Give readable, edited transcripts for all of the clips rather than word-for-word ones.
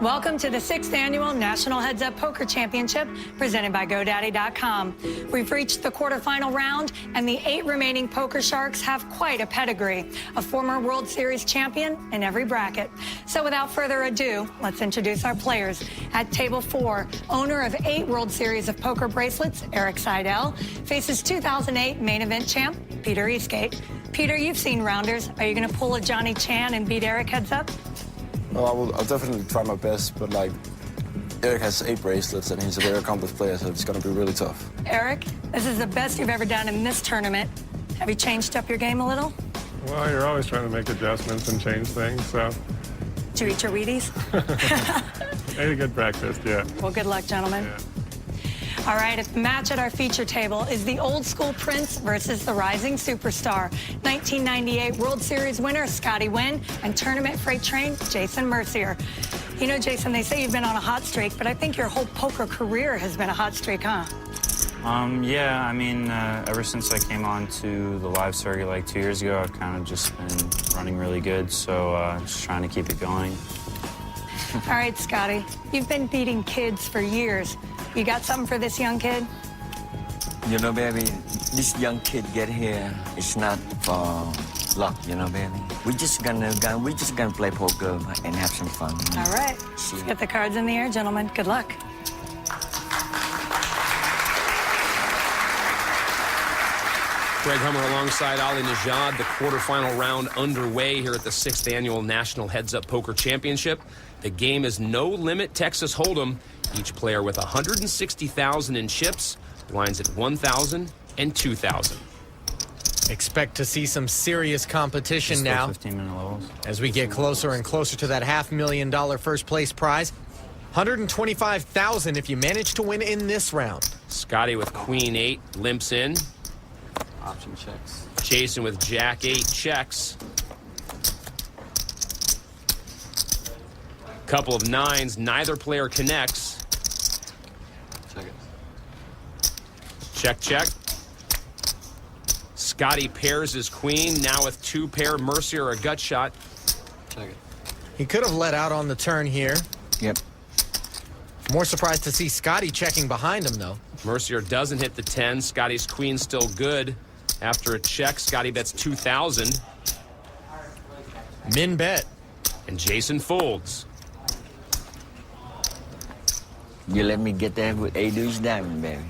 Welcome to the 6th Annual National Heads Up Poker Championship presented by GoDaddy.com. We've reached the quarterfinal round, and the 8 remaining poker sharks have quite a pedigree, a former World Series champion in every bracket. So without further ado, let's introduce our players. At table 4, owner of 8 World Series of Poker bracelets, Erik Seidel, faces 2008 main event champ, Peter Eastgate. Peter, you've seen rounders. Are you going to pull a Johnny Chan and beat Erik heads up? Well, I'll definitely try my best, but like, Erik has 8 bracelets and he's a very accomplished player, so it's going to be really tough. Erik, this is the best you've ever done in this tournament. Have you changed up your game a little? Well, you're always trying to make adjustments and change things, so. Did you eat your Wheaties? Ate a good breakfast, yeah. Well, good luck, gentlemen. Yeah. All right, the match at our feature table is the old school Prince versus the rising superstar. 1998 World Series winner Scotty Wynn and tournament freight train Jason Mercier. You know, Jason, they say you've been on a hot streak, but I think your whole poker career has been a hot streak, huh? Yeah, I mean, ever since I came on to the live circuit like 2 years ago, I've kind of just been running really good, so just trying to keep it going. All right, Scotty, you've been beating kids for years. You got something for this young kid? You know, baby, this young kid get here, it's not for luck, you know, baby. We just gonna play poker and have some fun. All right, let's get the cards in the air, gentlemen. Good luck. Greg Hummer alongside Ali Najad. The quarterfinal round underway here at the 6th Annual National Heads Up Poker Championship. The game is No Limit Texas Hold'em. Each player with $160,000 in chips. Blinds at $1,000 and $2,000. Expect to see some serious competition Just now 15-minute levels. as we get closer and closer to that $500,000 first place prize. $125,000 if you manage to win in this round. Scotty with Queen 8 limps in. Option checks. Jason with Jack 8 checks. Couple of 9s, neither player connects. Check it. Check, check. Scotty pairs his queen, now with 2-pair, Mercier a gut shot. Check it. He could have let out on the turn here. Yep. More surprised to see Scotty checking behind him, though. Mercier doesn't hit the 10. Scotty's queen still good. After a check, Scotty bets $2,000. Min bet. And Jason folds. You let me get there with a deuce diamond, baby.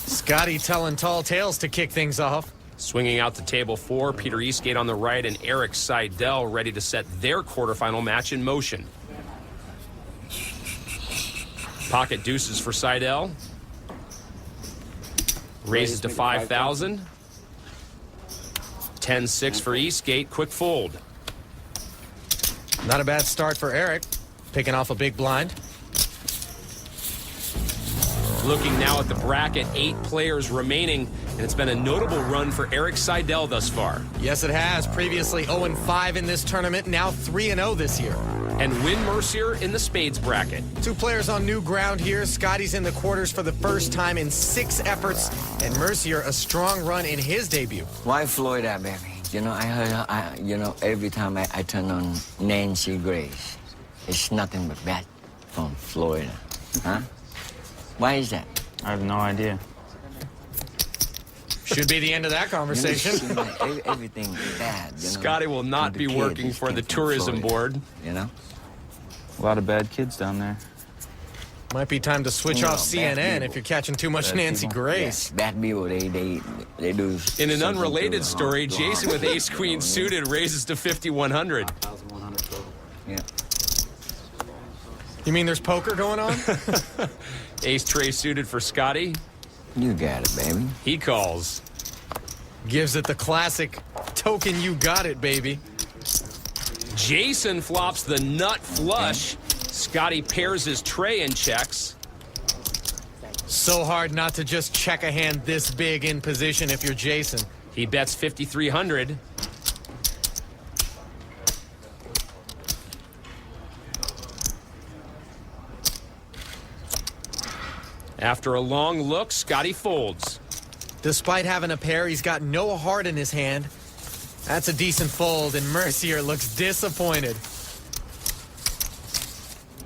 Scotty telling tall tales to kick things off. Swinging out to table 4, Peter Eastgate on the right and Erik Seidel ready to set their quarterfinal match in motion. Pocket deuces for Seidel. Raises to 5,000. 10-6 for Eastgate. Quick fold. Not a bad start for Erik, picking off a big blind. Looking now at the bracket, 8 players remaining, and it's been a notable run for Erik Seidel thus far. Yes, it has. Previously 0-5 in this tournament, now 3-0 this year. And Wynn Mercier in the spades bracket. 2 players on new ground here. Scotty's in the quarters for the first time in 6 efforts, and Mercier a strong run in his debut. Why Florida, baby? You know, I heard, you know, every time I turn on Nancy Grace, it's nothing but bad from Florida. Huh? Why is that? I have no idea. Should be the end of that conversation. You know, everything bad, you know. Scotty will not be working for the tourism board. You know? A lot of bad kids down there. Might be time to switch off CNN if you're catching too much Nancy Grace. Yeah, bad people, they do. In an unrelated story, Jason with ace-queen suited raises to 5,100. Yeah. You mean there's poker going on? Ace-tray suited for Scotty. You got it, baby. He calls. Gives it the classic token you got it, baby. Jason flops the nut flush. Scotty pairs his tray and checks. So hard not to just check a hand this big in position if you're Jason. He bets 5,300. After a long look, Scotty folds. Despite having a pair, he's got no heart in his hand. That's a decent fold, and Mercier looks disappointed.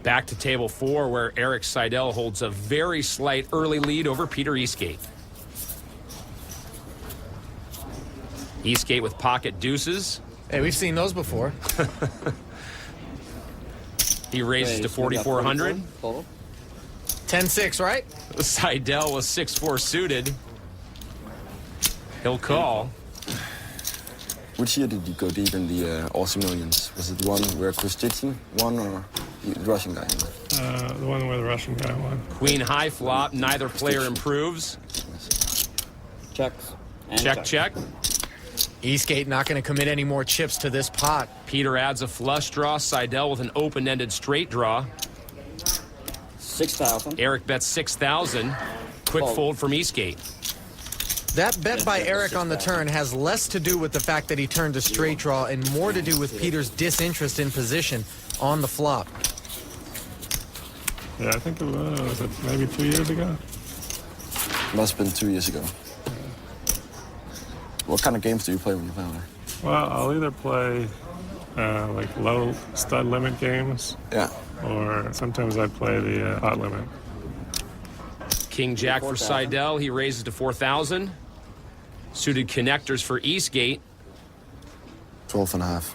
Back to table 4, where Erik Seidel holds a very slight early lead over Peter Eastgate. Eastgate with pocket deuces. Hey, we've seen those before. He raises to 4,400. 10-6, right? Seidel with 6-4 suited. He'll call. Which year did you go deep in the Aussie Millions? Was it the one where Kostitsyn won or the Russian guy? The one where the Russian guy won. Queen high flop. Neither player improves. Checks. And Check, check. Eastgate not going to commit any more chips to this pot. Peter adds a flush draw. Seidel with an open-ended straight draw. 6,000. Erik bets 6,000. Quick fold from Eastgate. That bet by Erik on the turn has less to do with the fact that he turned a straight draw and more to do with Peter's disinterest in position on the flop. Yeah, I think it was maybe 2 years ago. Must have been 2 years ago. What kind of games do you play when you play there? Well, I'll either play like low stud limit games, Yeah. or sometimes I play the hot limit. King Jack for Seidel. He raises to 4,000. Suited connectors for Eastgate. 12.5.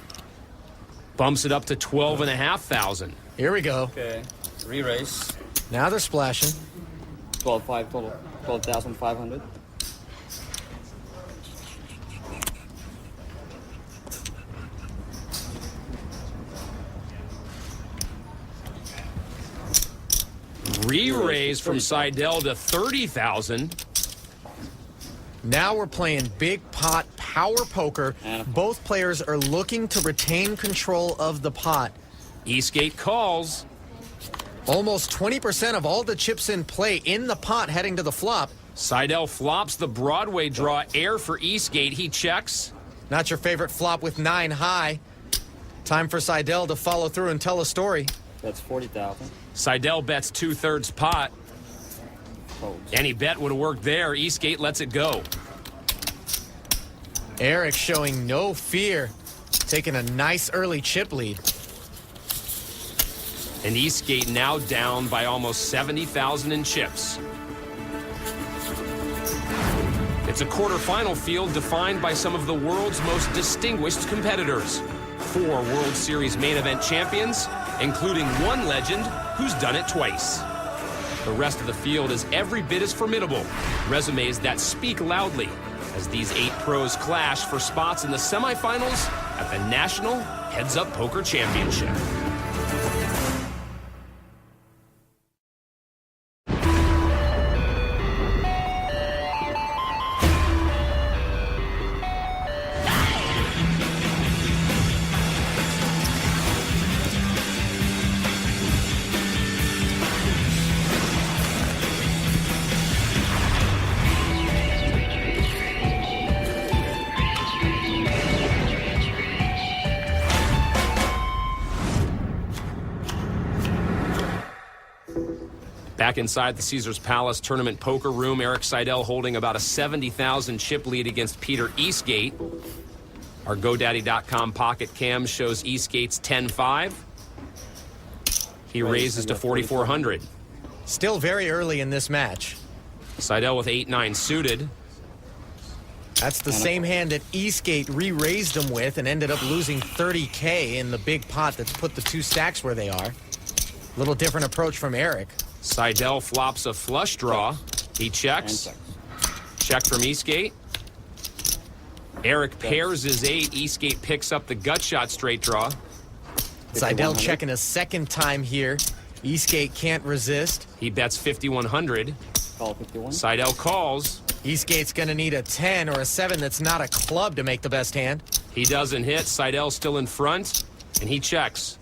Bumps it up to 12,500. Here we go. Okay. Re-raise. Now they're splashing. 12,500 total. 12,500. Re-raise from Seidel to 30,000. Now we're playing big pot power poker. Both players are looking to retain control of the pot. Eastgate calls. Almost 20% of all the chips in play in the pot heading to the flop. Seidel flops the Broadway draw air for Eastgate. He checks. Not your favorite flop with 9 high. Time for Seidel to follow through and tell a story. That's 40,000. Seidel bets 2/3 pot. Folds. Any bet would have worked there. Eastgate lets it go. Erik showing no fear, taking a nice early chip lead. And Eastgate now down by almost 70,000 in chips. It's a quarterfinal field defined by some of the world's most distinguished competitors. 4 World Series main event champions, including one legend who's done it twice. The rest of the field is every bit as formidable. Resumes that speak loudly as these 8 pros clash for spots in the semifinals at the National Heads Up Poker Championship. Back inside the Caesars Palace tournament poker room, Erik Seidel holding about a 70,000 chip lead against Peter Eastgate. Our GoDaddy.com pocket cam shows Eastgate's 10-5. He raises to 4,400. Still very early in this match. Seidel with 8-9 suited. That's the same hand that Eastgate re-raised him with and ended up losing 30K in the big pot that's put the 2 stacks where they are. Little different approach from Erik. Seidel flops a flush draw. He checks. Check from Eastgate. Erik pairs his 8. Eastgate picks up the gut shot straight draw. Seidel checking a second time here. Eastgate can't resist. He bets 5,100. Call 51. Seidel calls. Eastgate's going to need a 10 or a 7 that's not a club to make the best hand. He doesn't hit. Seidel still in front, and he checks.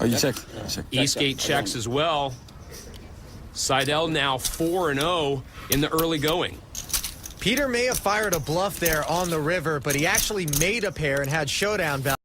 Oh, you check. Eastgate checks as well. Seidel now 4-0 in the early going. Peter may have fired a bluff there on the river, but he actually made a pair and had showdown value.